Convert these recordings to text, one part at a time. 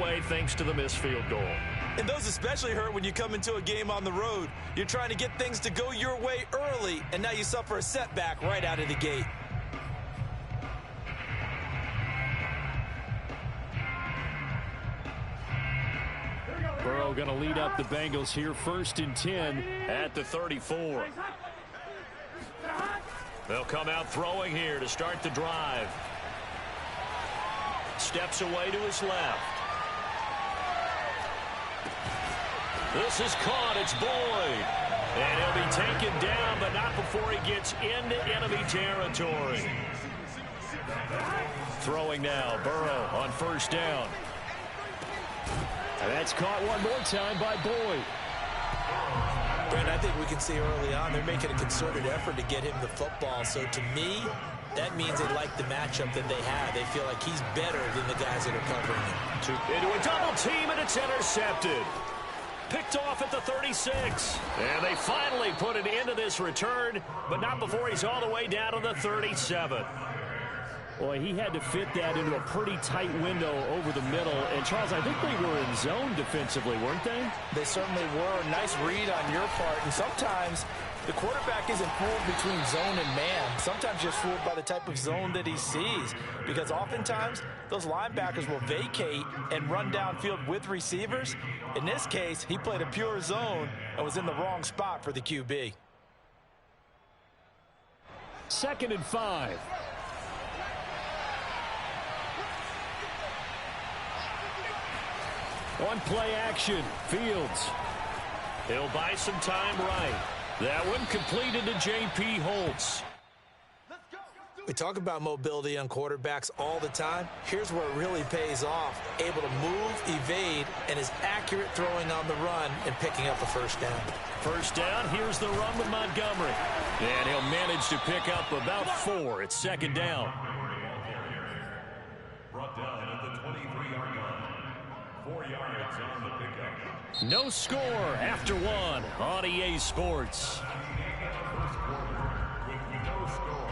away thanks to the missed field goal. And those especially hurt when you come into a game on the road. You're trying to get things to go your way early, and now you suffer a setback right out of the gate. Burrow going to lead up the Bengals here, 1st and 10 at the 34. They'll come out throwing here to start the drive. Steps away to his left. This is caught. It's Boyd. And he'll be taken down, but not before he gets into enemy territory. Throwing now, Burrow on 1st down. And that's caught one more time by Boyd. Brent, I think we can see early on they're making a concerted effort to get him the football. So to me, that means they like the matchup that they have. They feel like he's better than the guys that are covering him. Into a double team, and it's intercepted. Picked off at the 36. And they finally put an end to this return, but not before he's all the way down to the 37. Boy, he had to fit that into a pretty tight window over the middle. And, Charles, I think they were in zone defensively, weren't they? They certainly were. Nice read on your part. And sometimes the quarterback isn't fooled between zone and man. Sometimes you're fooled by the type of zone that he sees. Because oftentimes, those linebackers will vacate and run downfield with receivers. In this case, he played a pure zone and was in the wrong spot for the QB. 2nd and 5. One play action, Fields. He'll buy some time right. That one completed to J.P. Holtz. We talk about mobility on quarterbacks all the time. Here's where it really pays off. Able to move, evade, and is accurate throwing on the run and picking up a 1st down. 1st down, here's the run with Montgomery. And he'll manage to pick up about 4. It's 2nd down. Brought down at the 23-yard line. 4 yards on the pickup. No score after 1 on EA Sports. First quarter with no score.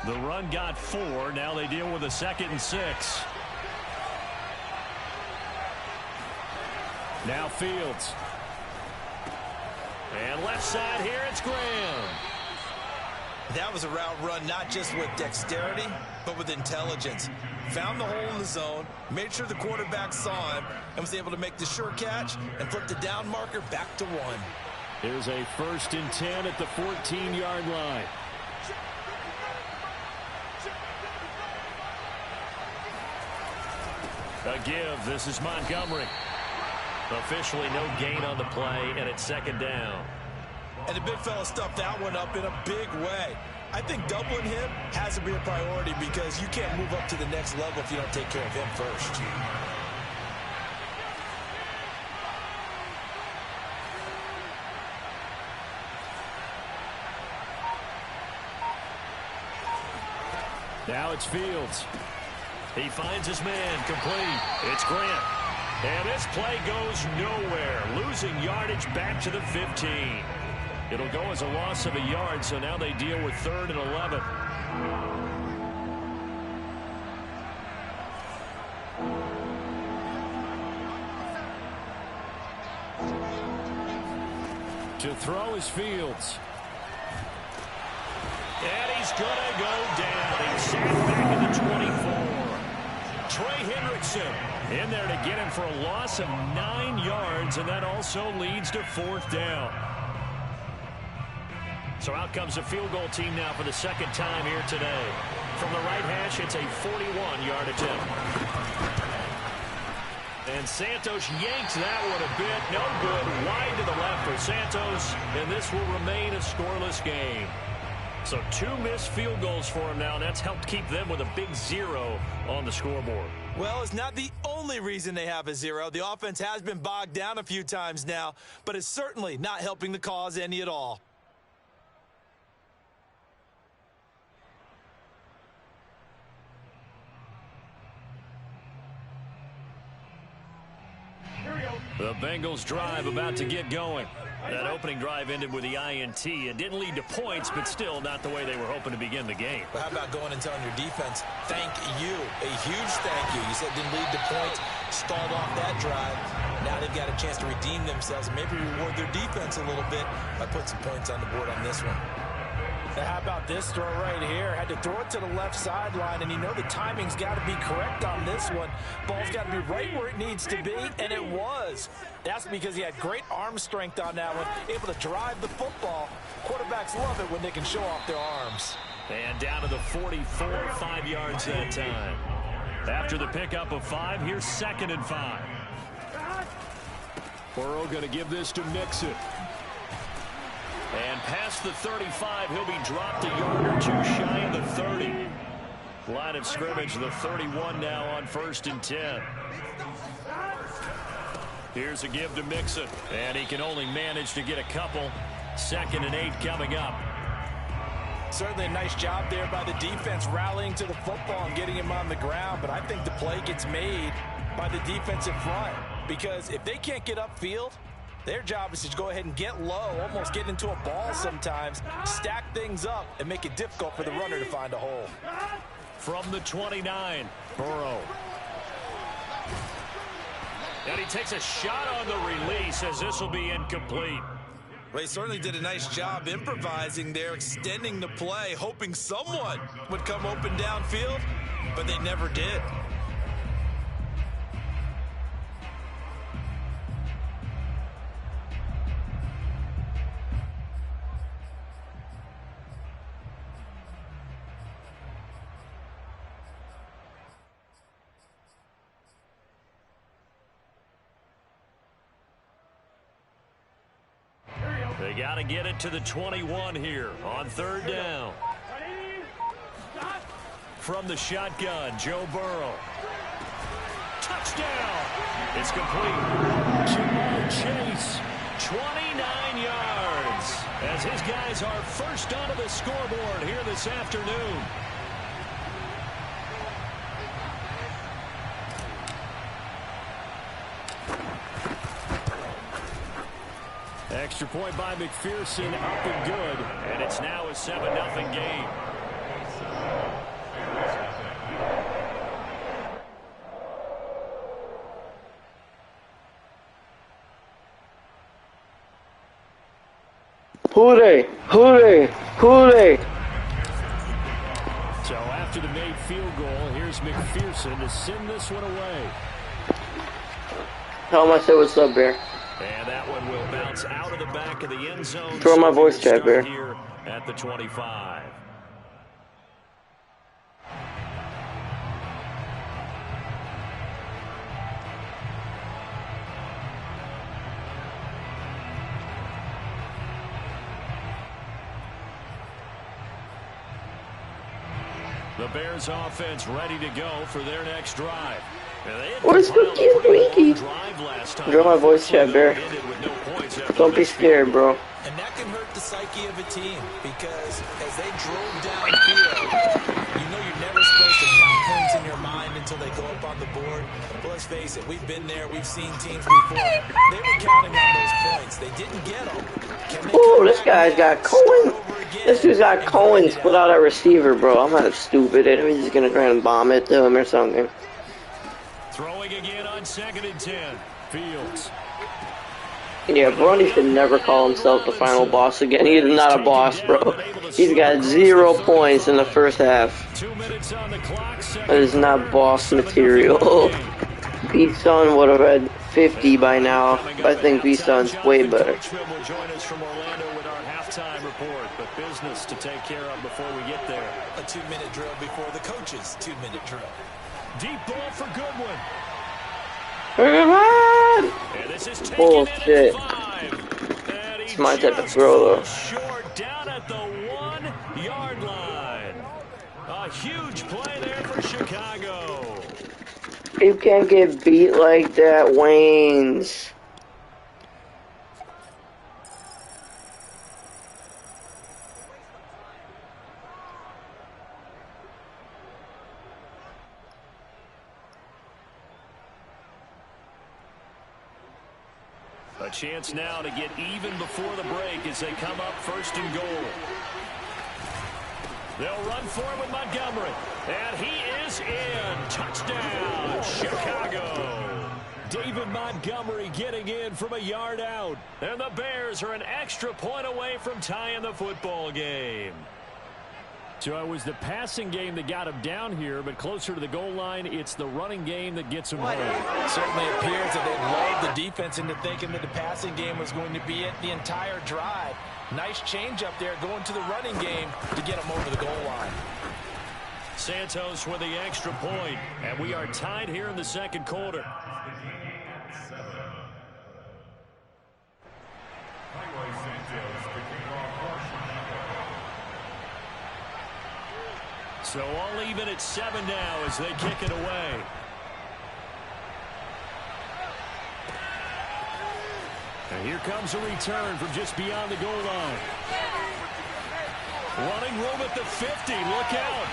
The run got 4. Now they deal with a 2nd and 6. Now Fields. And left side here, it's Graham. That was a route run not just with dexterity, but with intelligence. Found the hole in the zone, made sure the quarterback saw him, and was able to make the sure catch and flip the down marker back to 1. Here's a 1st and 10 at the 14-yard line. A give. This is Montgomery. Officially no gain on the play, and it's 2nd down. And the big fella stuffed that one up in a big way. I think doubling him has to be a priority because you can't move up to the next level if you don't take care of him first. Now it's Fields. He finds his man, complete. It's Grant. And this play goes nowhere. Losing yardage back to the 15. It'll go as a loss of a yard, so now they deal with 3rd and 11. To throw is Fields. And he's going to go down. He's sacked back at the 24. Trey Hendrickson in there to get him for a loss of 9 yards, and that also leads to 4th down. So out comes the field goal team now for the 2nd time here today. From the right hash, it's a 41-yard attempt. And Santos yanks that one a bit. No good. Wide to the left for Santos, and this will remain a scoreless game. So 2 missed field goals for him now, and that's helped keep them with a big 0 on the scoreboard. Well, it's not the only reason they have a 0. The offense has been bogged down a few times now, but it's certainly not helping the cause any at all. The Bengals drive about to get going. That opening drive ended with the INT. It didn't lead to points, but still not the way they were hoping to begin the game. But how about going and telling your defense, thank you, a huge thank you. You said it didn't lead to points, stalled off that drive. Now they've got a chance to redeem themselves and maybe reward their defense a little bit by putting some points on the board on this one. Now how about this throw right here? Had to throw it to the left sideline, and you know the timing's got to be correct on this one. Ball's got to be right where it needs to be, and it was. That's because he had great arm strength on that one, able to drive the football. Quarterbacks love it when they can show off their arms. And down to the 44, 5 yards that time. After the pickup of 5, here's 2nd and 5. Burrow going to give this to Mixon. And past the 35, he'll be dropped a yard or two shy of the 30. Line of scrimmage, the 31 now on 1st and 10. Here's a give to Mixon, and he can only manage to get a couple. 2nd and 8 coming up. Certainly a nice job there by the defense rallying to the football and getting him on the ground, but I think the play gets made by the defensive front because if they can't get upfield, their job is to go ahead and get low, almost get into a ball sometimes, stack things up, and make it difficult for the runner to find a hole. From the 29, Burrow. And he takes a shot on the release as this will be incomplete. Well, he certainly did a nice job improvising there, extending the play, hoping someone would come open downfield, but they never did. They got to get it to the 21 here on 3rd down. From the shotgun, Joe Burrow. Touchdown! It's complete. Jamar Chase, 29 yards. As his guys are first onto the scoreboard here this afternoon. Extra point by McPherson, up and good. And it's now a 7-0 game. Hooray! Hooray! Hooray! So after the made field goal, here's McPherson to send this one away. Tell him I said what's up, Bear. And that one will bounce out of the back of the end zone. Throw my voice chat, Bear. Here at the 25. The Bears offense ready to go for their next drive. Where's Cookie and Twinkie? Draw my voice chat, Bear. Don't be scared, bro. And that can hurt the psyche of a team because as they drove downfield, you know you're never supposed to count points in your mind until they go up on the board. But let's face it, we've been there. We've seen teams before. They were counting on those points. They didn't get them. Oh, this guy's got Cohen. This dude's got Cohen's without a receiver, bro. I'm not stupid. He's just gonna try and bomb it to him or something. Throwing again on 2nd and 10. Fields. Yeah, Burundi should never call himself the final boss again. He's not a boss, bro. He's got 0 points in the first half. 2 minutes on the clock. That is not boss material. B-Sun would have had 50 by now. I think B-Sun's way better. will join us from Orlando with our halftime report, but business to take care of before we get there. A 2-minute drill before the coach's 2-minute drill. Deep ball for Goodwin. And this is bullshit. It's my type of throw, though. Short down at the 1-yard line. A huge play there for Chicago. You can't get beat like that, Waynes. A chance now to get even before the break as they come up first and goal. They'll run for it with Montgomery. And he is in. Touchdown, Chicago. David Montgomery getting in from a yard out. And the Bears are an extra point away from tying the football game. So it was the passing game that got him down here, but closer to the goal line, it's the running game that gets him home. It certainly appears that they lulled the defense into thinking that the passing game was going to be it the entire drive. Nice change up there going to the running game to get him over the goal line. Santos with the extra point, and we are tied here in the second quarter. So all even at 7 now as they kick it away. And here comes a return from just beyond the goal line. Running room at the 50. Look out.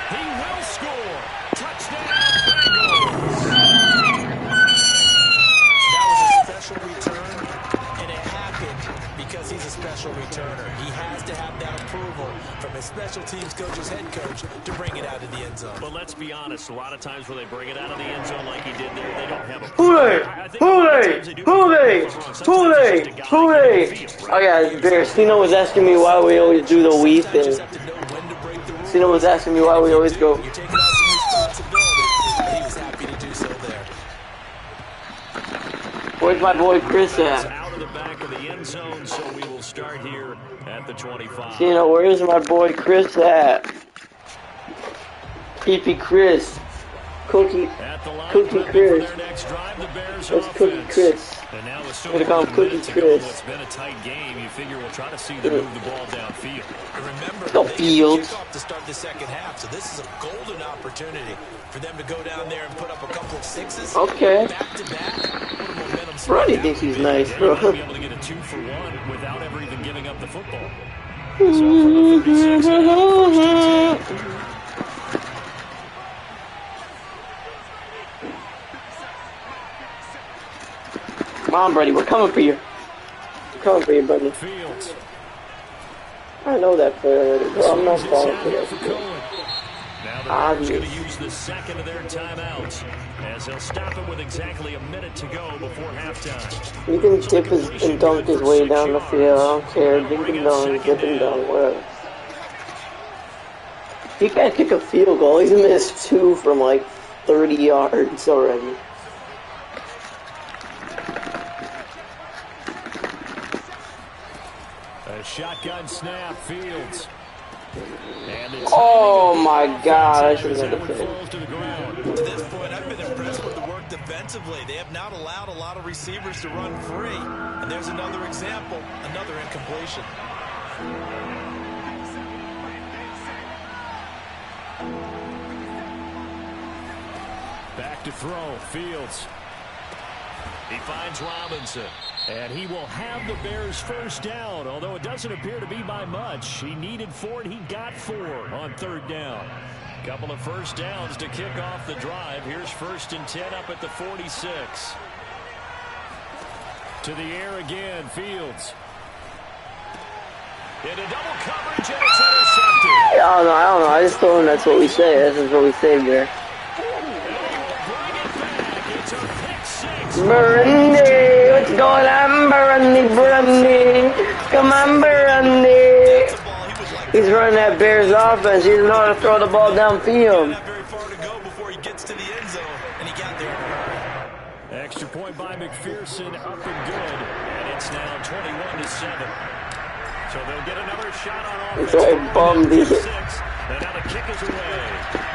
He will score. Touchdown, Bengals. That was a special return, and it happened because he's a special returner. He has to have that approval from his special teams coach's head coach to bring it out of the end zone. But let's be honest, a lot of times when they bring it out of the end zone like he did there, they don't have a... Oh yeah, Bear. Cena was asking me why we always do the weave thing. Cena was asking me why we always go. You're taking on some responsibility. He was happy to do so there. Where's my boy Chris at? Out of the back of the end zone, so we will start here at the 25. Cena, where's my boy Chris at? Peepee Chris. Cookie Chris. That's Cookie Chris. And now with so I'm gonna call him Cookie Chris. It's been a tight game. You figure we'll try to see them move the ball downfield. Remember, No they field. kick off to start the second half, so this is a golden opportunity for them to go down there and put up a couple of sixes. Okay. Back to back. Rodney thinks he's nice, bro. Be able to get a 2-for-1 without ever even giving up the football. So from the 36, first and 10. Come on, Brady, we're coming for you. We're coming for you, buddy. Fields. I know that play already, bro. I'm not falling for that shit. Now the Bears going to use the second of their timeouts as they'll stop it with exactly a minute to go before halftime. You can dip his and dunk his way down the field. I don't care. Dip and dunk, whatever. He can't kick a field goal. He's missed 2 from like 30 yards already. A shotgun snap, Fields. Oh my God! I should have got the To this point, I've been impressed with the work defensively. They have not allowed a lot of receivers to run free. And there's another example, another incompletion. Back to throw, Fields. He finds Robinson, and he will have the Bears first down, although it doesn't appear to be by much. He needed 4, and he got 4 on third down. Couple of first downs to kick off the drive. Here's first and 10 up at the 46. To the air again, Fields. Into double coverage, and it's intercepted. I don't know. I just told him that's what we say. This is what we say there. Burundi, what's going on, Burundi? Come on, Burundi. He's running that Bears offense. He doesn't know how to throw the ball downfield. Not very far to go before he gets to the end zone, and he got there. Extra point by McPherson, up and good, and it's now 21-7. So they'll get another shot on offense. That's right, bummed it. And now the kick is away.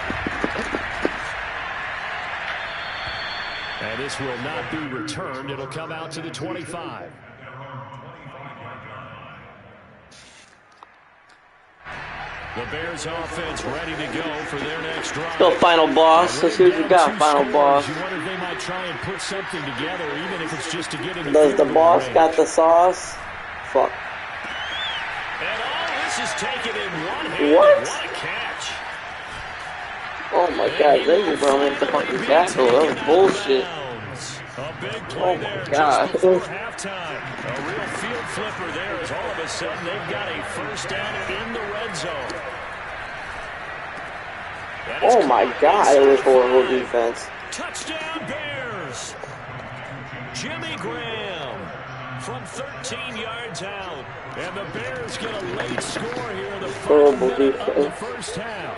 And this will not be returned. It'll come out to the 25. The Bears offense ready to go for their next drive. Let's go, final boss. Let's see what you got, final boss. You wonder if they might try and put something together, even if it's just to get in the Does the boss got the sauce? Fuck. And all this is taken in one hand. What? What a catch. Oh my God, thank you, bro. I have to fucking tackle. That was bullshit. A big play there just before halftime. A real field flipper there as all of a sudden they've got a first down in the red zone. Oh my God, it was horrible defense. Touchdown Bears. Jimmy Graham from 13 yards out. And the Bears get a late score here in the final minute of the first half.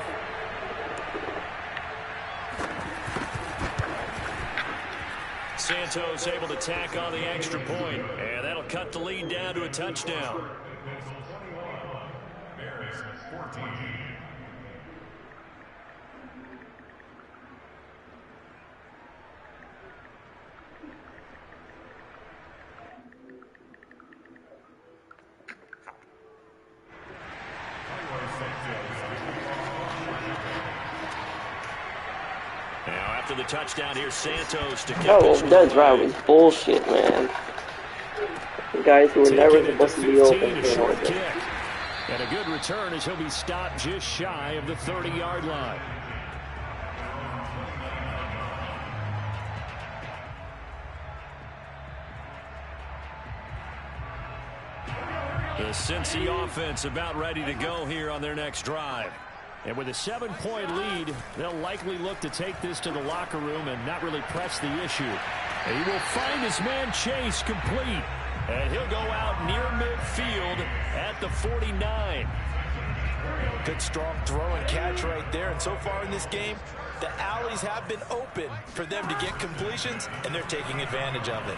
Santos able to tack on the extra point, and that'll cut the lead down to a touchdown. Bears 14. After the touchdown here, Santos to kick. Oh, that's right. It was bullshit, man. The guys who were never supposed to be open. And a good return as he'll be stopped just shy of the 30-yard line. The Cincy offense about ready to go here on their next drive. And with a 7-point lead, they'll likely look to take this to the locker room and not really press the issue. And he will find his man Chase complete. And he'll go out near midfield at the 49. Good strong throw and catch right there. And so far in this game, the alleys have been open for them to get completions, and they're taking advantage of it.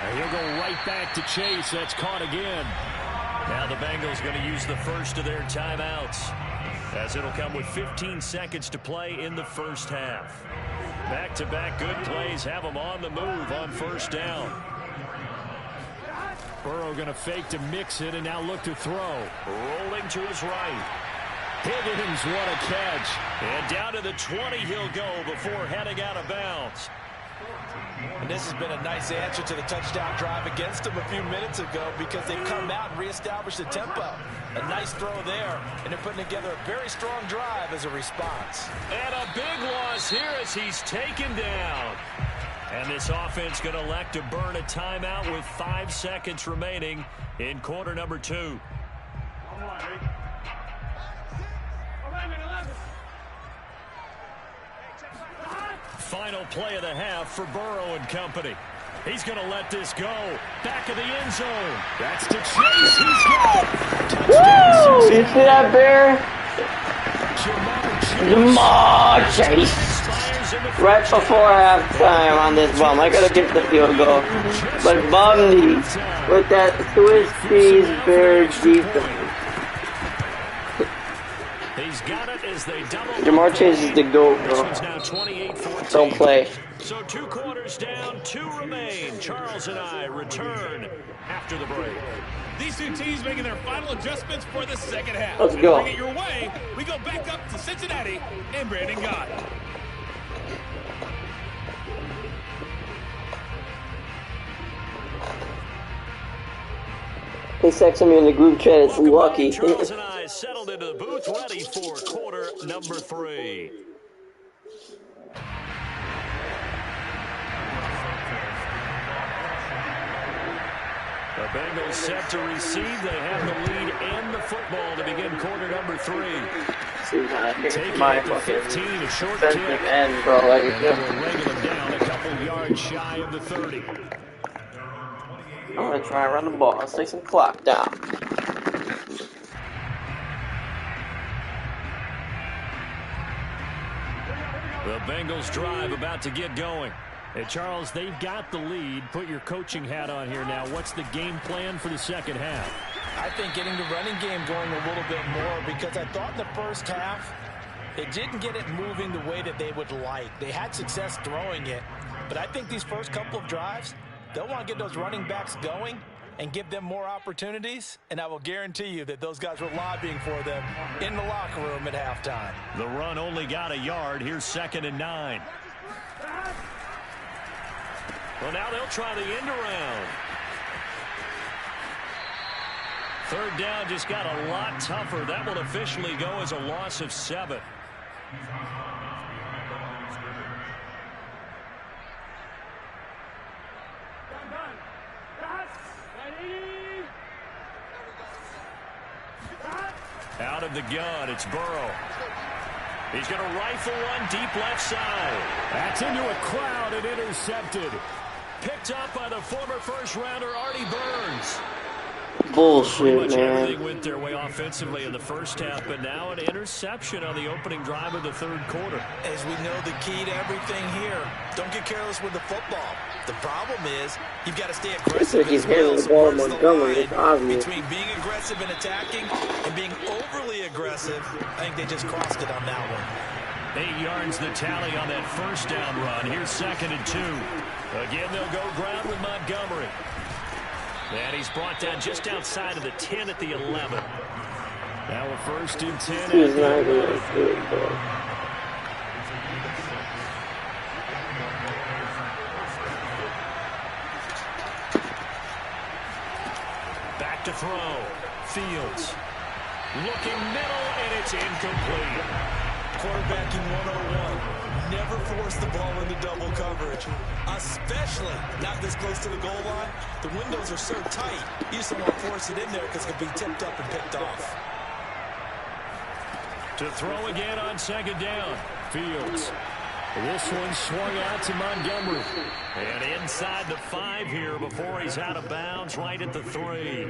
And he'll go right back to Chase. That's caught again. Now the Bengals going to use the first of their timeouts, as it'll come with 15 seconds to play in the first half. Back-to-back good plays have them on the move on first down. Burrow going to fake to mix it and now look to throw. Rolling to his right. Higgins, what a catch. And down to the 20 he'll go before heading out of bounds. And this has been a nice answer to the touchdown drive against them a few minutes ago, because they've come out and reestablished the tempo. A nice throw there, and they're putting together a very strong drive as a response. And a big loss here as he's taken down. And this offense going to elect to burn a timeout with 5 seconds remaining in quarter number 2. Final play of the half for Burrow and company. He's going to let this go. Back of the end zone. That's to Chase. He's got it. Woo! You see that, Bear? Jamar Chase. Right before halftime on this bomb. I got to get the field goal. But Bundy with that Swiss cheese Bear defense. He's got it as they double. Jamar Chase is the GOAT, bro. Don't play. So 2 quarters down, 2 remain. Charles and I return after the break. These two teams making their final adjustments for the second half. Let's go. Bring it your way. We go back up to Cincinnati and Brandon Gott. He texted me in the group chat. It's lucky. Charles and I settled into the booth, ready for quarter number 3. The Bengals set to receive. They have the lead and the football to begin quarter number 3. Taking my it to 15, a short defensive kick. end, bro. Like, And they will wrangle him down a couple yards shy of the 30. I'm going to try and run the ball. Let's take some clock down. The Bengals drive about to get going. Hey, Charles, they've got the lead. Put your coaching hat on here now. What's the game plan for the second half? I think getting the running game going a little bit more, because I thought in the first half they didn't get it moving the way that they would like. They had success throwing it, but I think these first couple of drives, they'll want to get those running backs going and give them more opportunities, and I will guarantee you that those guys were lobbying for them in the locker room at halftime. The run only got a yard. Here's 2nd and 9. Well, now they'll try the end around. 3rd down just got a lot tougher. That will officially go as a loss of 7. Out of the gun, it's Burrow. He's going to rifle one deep left side. That's into a crowd and intercepted. Picked up by the former first-rounder Artie Burns. Bullshit, man. Everything went their way offensively in the first half, but now an interception on the opening drive of the third quarter. As we know, the key to everything here, don't get careless with the football. The problem is you've got to stay aggressive. He's hitting the ball Montgomery. It's obvious. Between being aggressive and attacking and being overly aggressive, I think they just crossed it on that one. 8 yards the tally on that first down run. Here's 2nd and 2. Again, they'll go ground with Montgomery. And he's brought down just outside of the 10 at the 11. Now a 1st and 10. He's not going to do it, bro. Back to throw. Fields. Looking middle, and it's incomplete. Quarterbacking 101. Never force the ball into double coverage, especially not this close to the goal line. The windows are so tight, you just don't want to force it in there because it can be tipped up and picked off. To throw again on 2nd down. Fields. This one swung out to Montgomery. And inside the 5 here before he's out of bounds, right at the 3.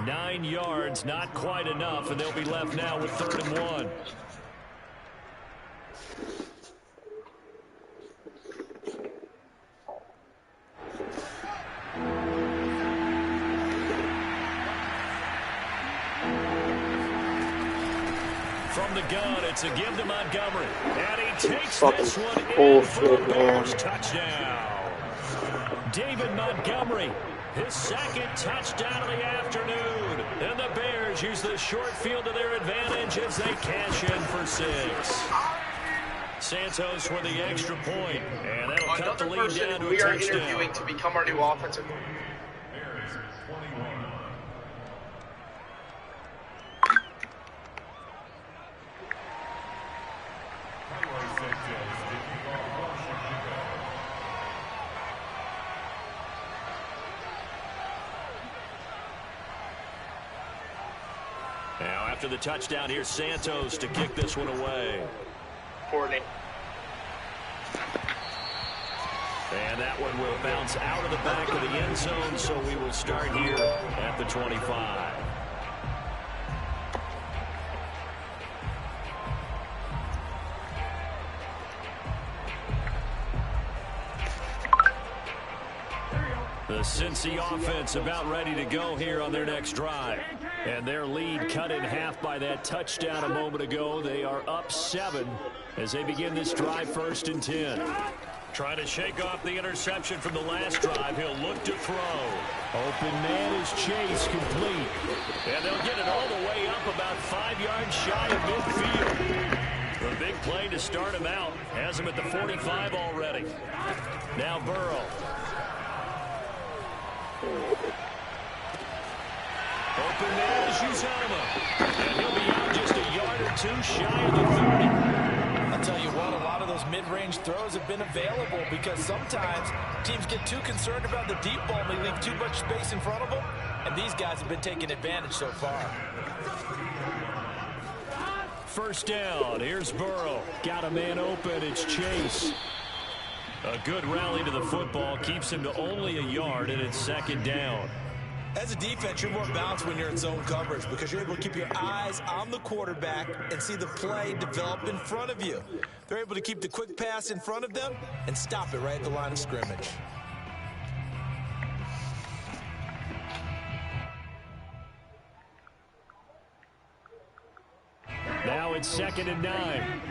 9 yards, not quite enough, and they'll be left now with 3rd and 1. From the gun, it's a give to Montgomery. And he takes this one in for a Bears touchdown. David Montgomery, his 2nd touchdown of the afternoon. And the Bears use the short field to their advantage as they cash in for 6. Santos with the extra point. And that'll cut the lead down to a touchdown. We are interviewing to become our new offensive coordinator. Now after the touchdown, here's Santos to kick this one away. And that one will bounce out of the back of the end zone, so we will start here at the 25. The Cincy offense about ready to go here on their next drive. And their lead cut in half by that touchdown a moment ago. They are up 7 as they begin this drive 1st and 10. Trying to shake off the interception from the last drive. He'll look to throw. Open man is Chase, complete. And they'll get it all the way up about 5 yards shy of midfield. A big play to start him out. Has him at the 45 already. Now Burrow. Open man is Uzama. And he'll be out just a yard or 2 shy of the 30. I'll tell you what, a lot of those mid-range throws have been available because sometimes teams get too concerned about the deep ball and they leave too much space in front of them, and these guys have been taking advantage so far. 1st down. Here's Burrow. Got a man open. It's Chase. A good rally to the football. Keeps him to only a yard, and it's 2nd down. As a defense, you're more balanced when you're in zone coverage because you're able to keep your eyes on the quarterback and see the play develop in front of you. They're able to keep the quick pass in front of them and stop it right at the line of scrimmage. Now it's 2nd and 9.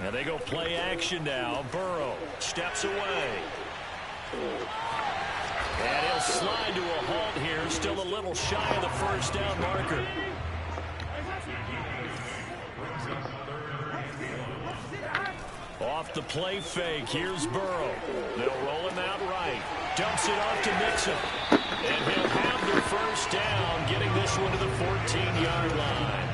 And they go play action now. Burrow steps away. And he'll slide to a halt here. Still a little shy of the 1st down marker. Off the play fake. Here's Burrow. They'll roll him out right. Dumps it off to Mixon. And he'll have their 1st down, getting this one to the 14-yard line.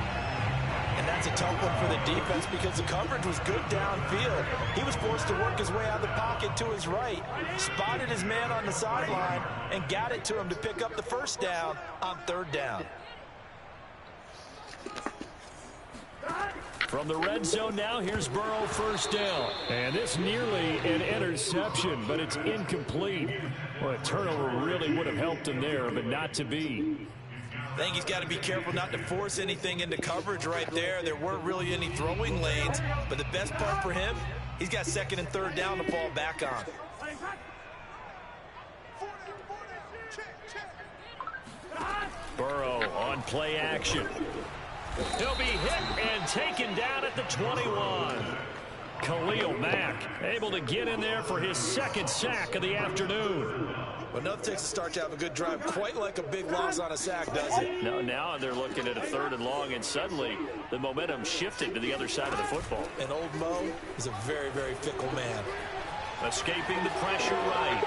That's a tough one for the defense because the coverage was good downfield. He was forced to work his way out of the pocket to his right, spotted his man on the sideline, and got it to him to pick up the first down on 3rd down. From the red zone now, here's Burrow, 1st down. And this nearly an interception, but it's incomplete. Well, a turnover really would have helped him there, but not to be. I think he's got to be careful not to force anything into coverage right there. There weren't really any throwing lanes, but the best part for him, he's got 2nd and 3rd down to fall back on. Burrow on play action. He'll be hit and taken down at the 21. Khalil Mack able to get in there for his 2nd sack of the afternoon. Well, nothing takes a start to have a good drive quite like a big loss on a sack, does it? No, now they're looking at a 3rd and long, and suddenly the momentum shifted to the other side of the football. And old Mo is a very, very fickle man. Escaping the pressure right.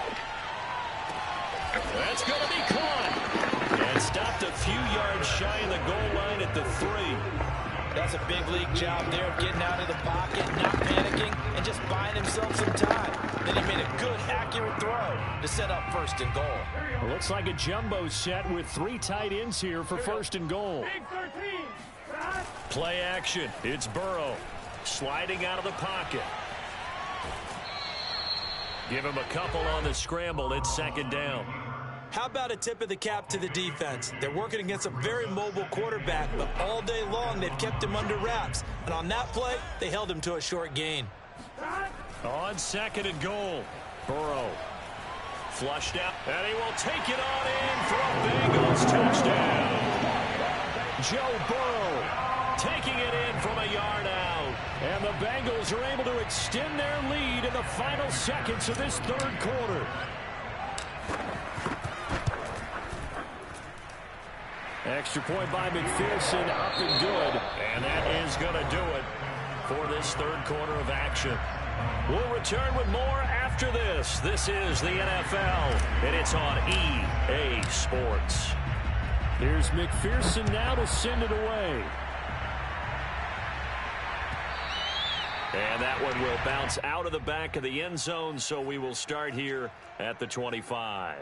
That's going to be caught. And stopped a few yards shy of the goal line at the 3. That's a big league job there of getting out of the pocket, not panicking, and just buying himself some time. Then he made a good, accurate throw to set up 1st and goal. Well, looks like a jumbo set with 3 tight ends here for 1st and goal. Play action. It's Burrow sliding out of the pocket. Give him a couple on the scramble. It's 2nd down. How about a tip of the cap to the defense? They're working against a very mobile quarterback, but all day long they've kept him under wraps. And on that play, they held him to a short gain. On 2nd and goal, Burrow flushed out, and he will take it on in for a Bengals touchdown. Joe Burrow taking it in from a yard out. And the Bengals are able to extend their lead in the final seconds of this 3rd quarter. Extra point by McPherson, up and good. And that is going to do it for this 3rd quarter of action. We'll return with more after this. This is the NFL, and it's on EA Sports. Here's McPherson now to send it away. And that one will bounce out of the back of the end zone, so we will start here at the 25.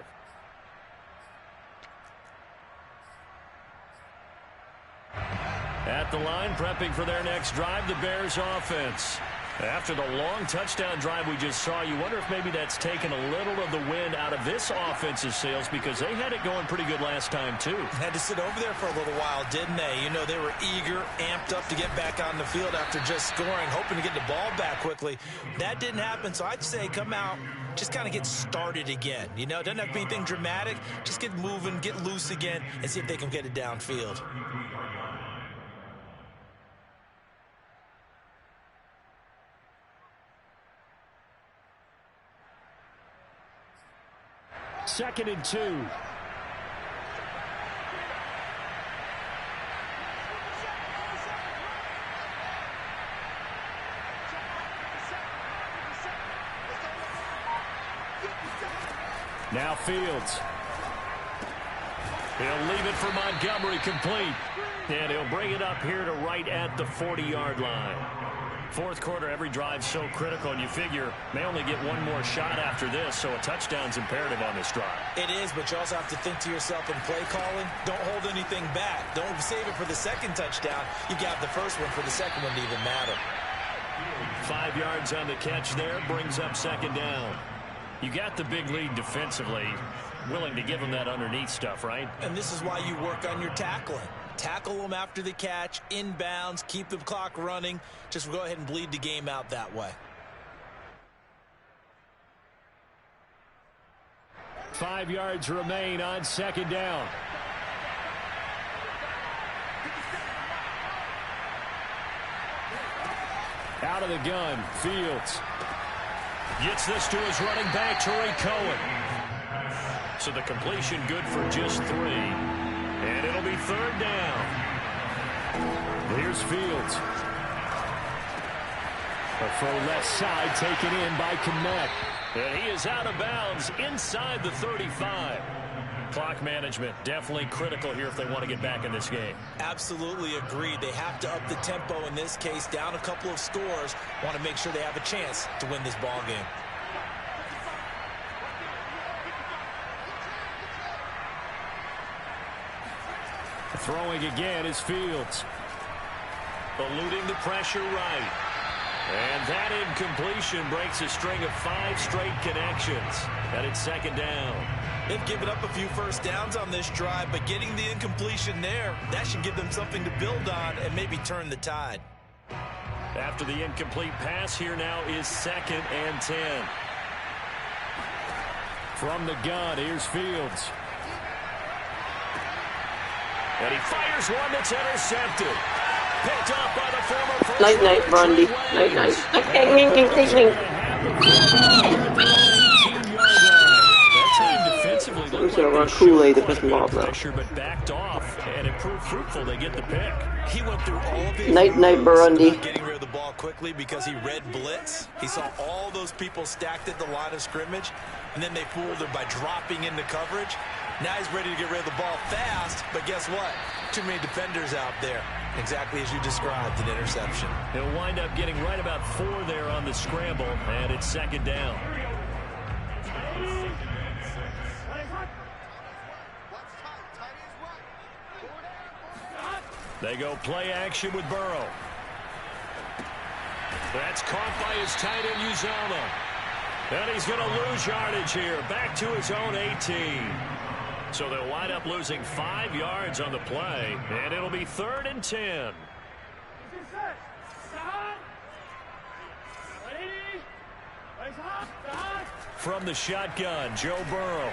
At the line, prepping for their next drive, the Bears offense. After the long touchdown drive we just saw, you wonder if maybe that's taken a little of the wind out of this offensive sails, because they had it going pretty good last time, too. Had to sit over there for a little while, didn't they? You know, they were eager, amped up to get back on the field after just scoring, hoping to get the ball back quickly. That didn't happen, so I'd say come out, just kind of get started again. You know, it doesn't have to be anything dramatic. Just get moving, get loose again, and see if they can get it downfield. Second and 2. Now Fields. He'll leave it for Montgomery, complete. And he'll bring it up here to right at the 40-yard line. 4th quarter, every drive's so critical, and you figure may only get one more shot after this, so a touchdown's imperative on this drive. It is, but you also have to think to yourself in play calling, don't hold anything back. Don't save it for the 2nd touchdown. You got the 1st one for the 2nd one to even matter. 5 yards on the catch there, brings up 2nd down. You got the big lead defensively, willing to give them that underneath stuff, right? And this is why you work on your tackling. Tackle them after the catch, inbounds, keep the clock running. Just go ahead and bleed the game out that way. 5 yards remain on 2nd down. Out of the gun, Fields. Gets this to his running back, Tariq Cohen. So the completion good for just 3. And it'll be 3rd down. Here's Fields. A full left side taken in by Kmet. And he is out of bounds inside the 35. Clock management, definitely critical here if they want to get back in this game. Absolutely agreed. They have to up the tempo in this case, down a couple of scores. Want to make sure they have a chance to win this ball game. Throwing again is Fields. Eluding the pressure right. And that incompletion breaks a string of 5 straight connections. And it's second down. They've given up a few first downs on this drive, but getting the incompletion there, that should give them something to build on and maybe turn the tide. After the incomplete pass, here now is 2nd and 10. From the gun, here's Fields. And he fires one that's intercepted. Picked up by the former first. Night, Burundi. Night. I'm just gonna run Kool-Aid to piss him off now. But backed off, and it proved fruitful. They get the pick. He went through all of his Night, Burundi. getting rid of the ball quickly because he read blitz. He saw all those people stacked at the line of scrimmage, and then they fooled him by dropping into coverage. Now he's ready to get rid of the ball fast, but guess what? Too many defenders out there. Exactly as you described, an interception. He'll wind up getting right about 4 there on the scramble, and it's second down. They go play action with Burrow. That's caught by his tight end, Uzama. And he's going to lose yardage here, back to his own 18. So they'll wind up losing 5 yards on the play, and it'll be 3rd and 10. From the shotgun, Joe Burrow.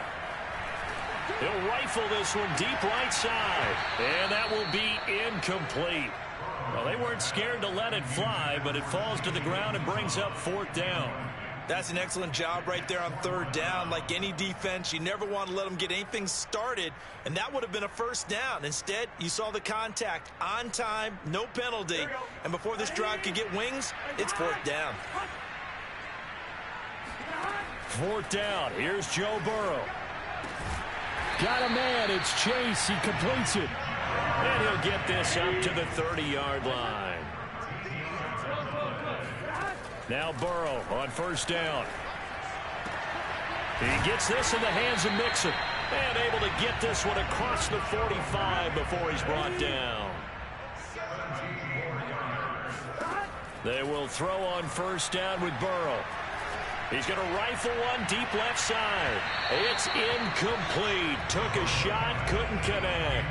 He'll rifle this one deep right side, and that will be incomplete. Well, they weren't scared to let it fly, but it falls to the ground and brings up 4th down. That's an excellent job right there on 3rd down. Like any defense, you never want to let them get anything started, and that would have been a first down. Instead, you saw the contact on time, no penalty, and before this drive could get wings, it's 4th down. 4th down. Here's Joe Burrow. Got a man. It's Chase. He completes it. And he'll get this up to the 30-yard line. Now Burrow on 1st down. He gets this in the hands of Mixon. And able to get this one across the 45 before he's brought down. They will throw on 1st down with Burrow. He's going to rifle one deep left side. It's incomplete. Took a shot, couldn't connect.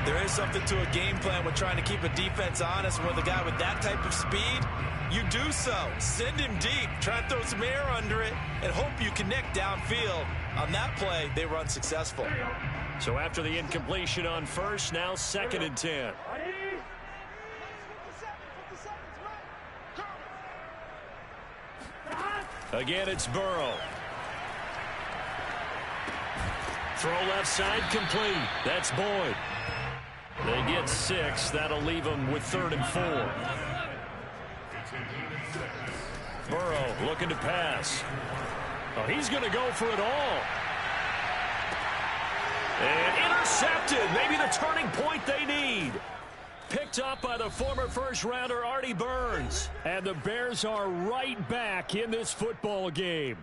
There is something to a game plan with trying to keep a defense honest. With a guy with that type of speed, you do so. Send him deep. Try and throw some air under it and hope you connect downfield. On that play, they were unsuccessful. So after the incompletion on 1st, now 2nd and 10. Again, it's Burrow. Throw left side complete. That's Boyd. They get 6. That'll leave them with 3rd and 4. Burrow looking to pass. Oh, he's going to go for it all. And intercepted. Maybe the turning point they need. Picked up by the former first-rounder Artie Burns. And the Bears are right back in this football game.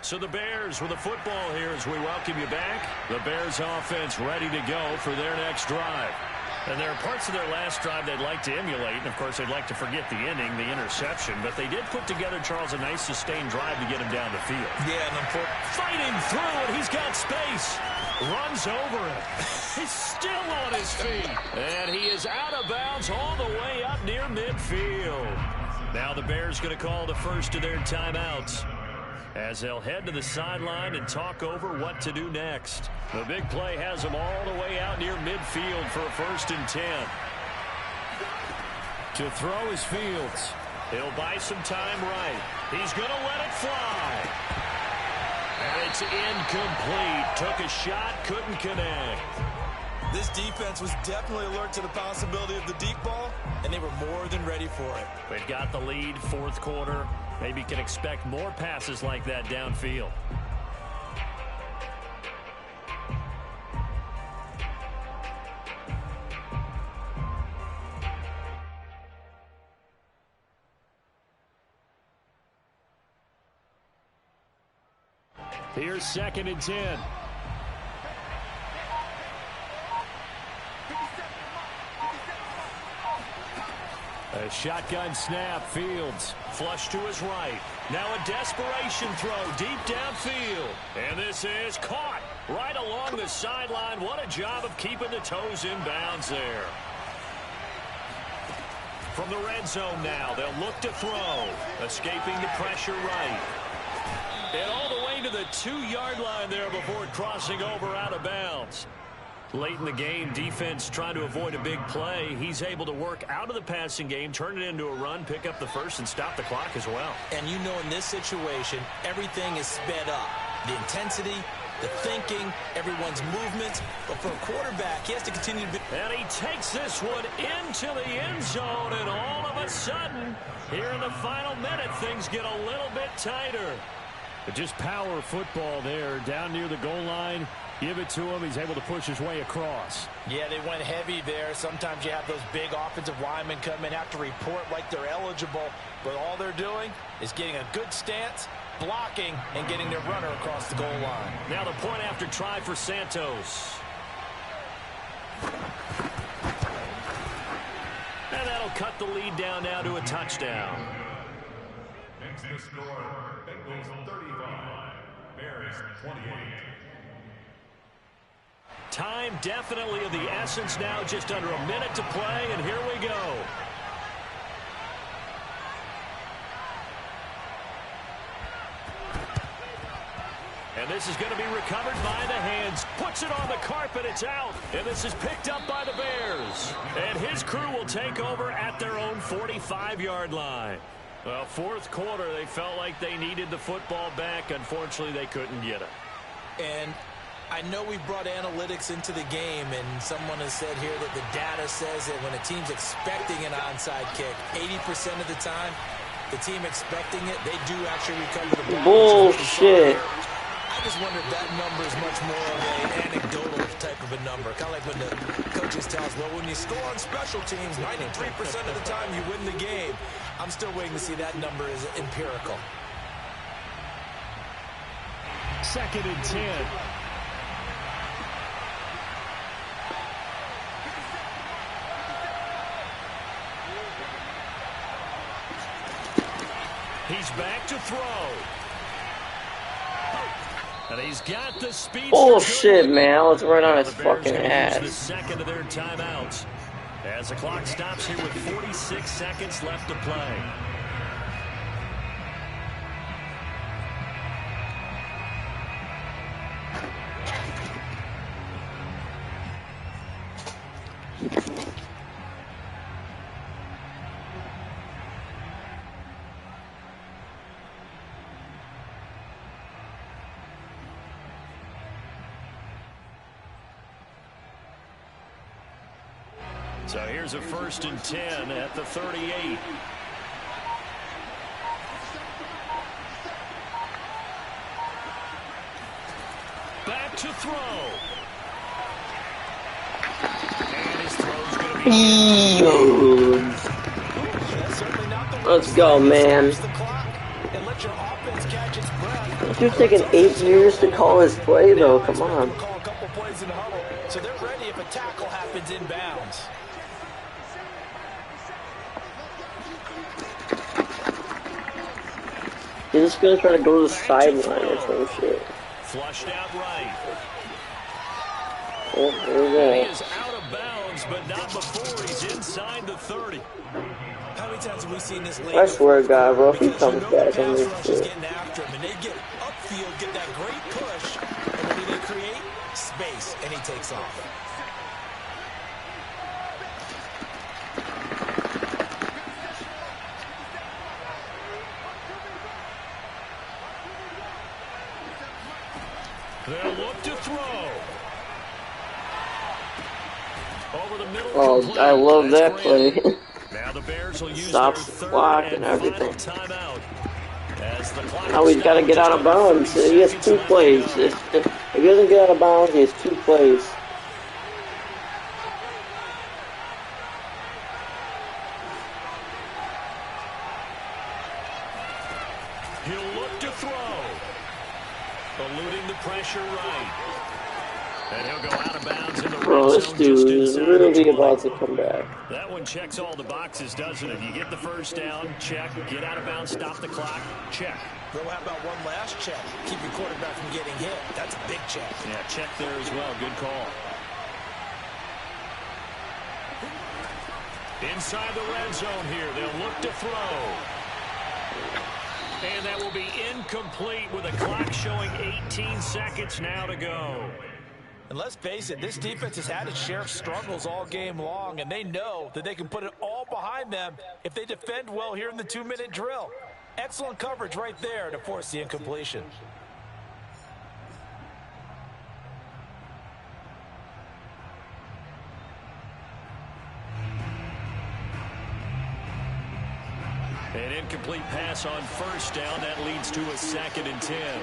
So the Bears with the football here as we welcome you back. The Bears offense ready to go for their next drive. And there are parts of their last drive they'd like to emulate. And, of course, they'd like to forget the inning, the interception. But they did put together, Charles, a nice sustained drive to get him down the field. Yeah, and fighting through, and he's got space. Runs over it. He's still on his feet. And he is out of bounds all the way up near midfield. Now the Bears going to call the first of their timeouts as they'll head to the sideline and talk over what to do next. The big play has them all the way out near midfield for a 1st and 10. To throw is Fields. He'll buy some time right. He's going to let it fly. And it's incomplete. Took a shot, couldn't connect. This defense was definitely alert to the possibility of the deep ball, and they were more than ready for it. They've got the lead, 4th quarter. Maybe can expect more passes like that downfield. Here's 2nd and 10. A shotgun snap. Fields flush to his right. Now a desperation throw deep downfield. And this is caught right along the sideline. What a job of keeping the toes in bounds there. From the red zone now, they'll look to throw. Escaping the pressure right. And all the way to the 2-yard line there before crossing over out of bounds. Late in the game, defense trying to avoid a big play. He's able to work out of the passing game, turn it into a run, pick up the first, and stop the clock as well. And you know in this situation, everything is sped up. The intensity, the thinking, everyone's movement. But for a quarterback, he has to continue to be... And he takes this one into the end zone, and all of a sudden, here in the final minute, things get a little bit tighter. But just power football there, down near the goal line. Give it to him. He's able to push his way across. Yeah, they went heavy there. Sometimes you have those big offensive linemen come in, have to report like they're eligible. But all they're doing is getting a good stance, blocking, and getting their runner across the goal line. Now the point after try for Santos. And that'll cut the lead down now to a touchdown. Next to score, Bengals 35, Bears 28. Time definitely of the essence now, just under a minute to play, and here we go. And this is going to be recovered by the hands. Puts it on the carpet, it's out. And this is picked up by the Bears. And his crew will take over at their own 45-yard line. Well, fourth quarter, they felt like they needed the football back. Unfortunately, they couldn't get it. And I know we brought analytics into the game, and someone has said here that the data says that when a team's expecting an onside kick, 80% of the time, the team expecting it, they do actually recover the ball. Bullshit. I just wonder if that number is much more of an anecdotal type of a number. Kind of like when the coaches tell us, well, when you score on special teams, 93% of the time you win the game. I'm still waiting to see that number is empirical. 2nd and 10. He's back to throw. And he's got the speed. Bullshit, man. I was right on his fucking The ass. second of their timeouts. As the clock stops here with 46 seconds left to play. So here's a 1st and 10 at the 38. Back to throw. And his throw's going to be... Let's go, man. It's taking 8 years to call his play, though. Come on. So they're ready if a tackle happens inbounds. He's just gonna try to go to the sideline or some shit. Flushed out right. Oh, there we go. He is out of bounds, but not before he's inside the 30. How many times have we seen this late? I swear to God, bro, if he comes back on this shit. Getting after him, and they get upfield, get that great push, and what do they create? Space, and he takes off. They'll look to throw. Over the middle. Oh, I love that play. Now the Bears will use Stops their the clock third and everything. final timeout. Now he's got to get out of bounds. He has 2 plays. If he doesn't get out of bounds, he has 2 plays. He'll look to throw. Eluding the pressure right. And he'll go out of bounds in the Bro, red this zone dude is just inside really the about 20. to come back. That one checks all the boxes, doesn't it? You get the first down, check. Get out of bounds, stop the clock, check. Bro, how about one last check? Keep your quarterback from getting hit. That's a big check. Yeah, check there as well. Good call. Inside the red zone here. They'll look to throw. And that will be incomplete with a clock showing 18 seconds now to go. And let's face it, this defense has had its share of struggles all game long, and they know that they can put it all behind them if they defend well here in the 2-minute drill. Excellent coverage right there to force the incompletion. An incomplete pass on first down. That leads to a 2nd and 10.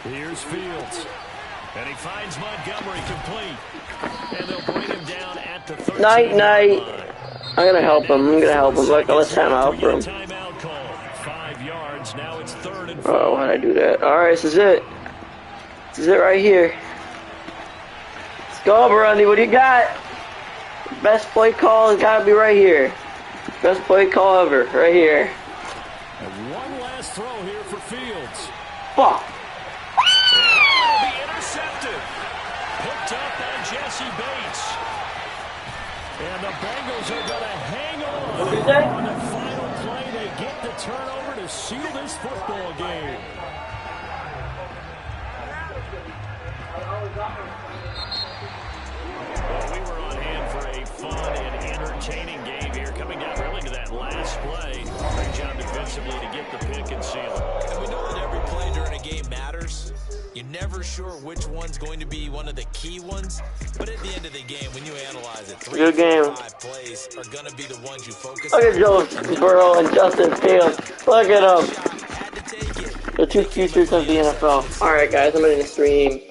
Here's Fields. And he finds Montgomery complete. And they'll bring him down at the 13. Night. I'm going to help him. Look, let's time out for him. Timeout call. 5 yards. Now it's 3rd and 4. Oh, why'd I do that? Alright, this is it. This is it right here. Let's go, Burundi. What do you got? Best play call has got to be right here. Best play call ever. Right here. And one last throw here for Fields. Fuck. It'll be intercepted. Picked up by Jesse Bates. And the Bengals are going to hang on. What is that? On the final play, they get the turnover to seal this football game. Well, we were on hand for a fun and entertaining game here. Coming down really to that last play. Great job defensively to get the pick and seal it. And we know that every play during a game matters. You're never sure which one's going to be one of the key ones. But at the end of the game, when you analyze it, 3 Good game. 5 plays are going to be the ones you focus Look on. at Joe Burrow and Justin Fields. Look at them. Had to take it. The 2 futures of the NFL. Alright, guys, I'm going to stream.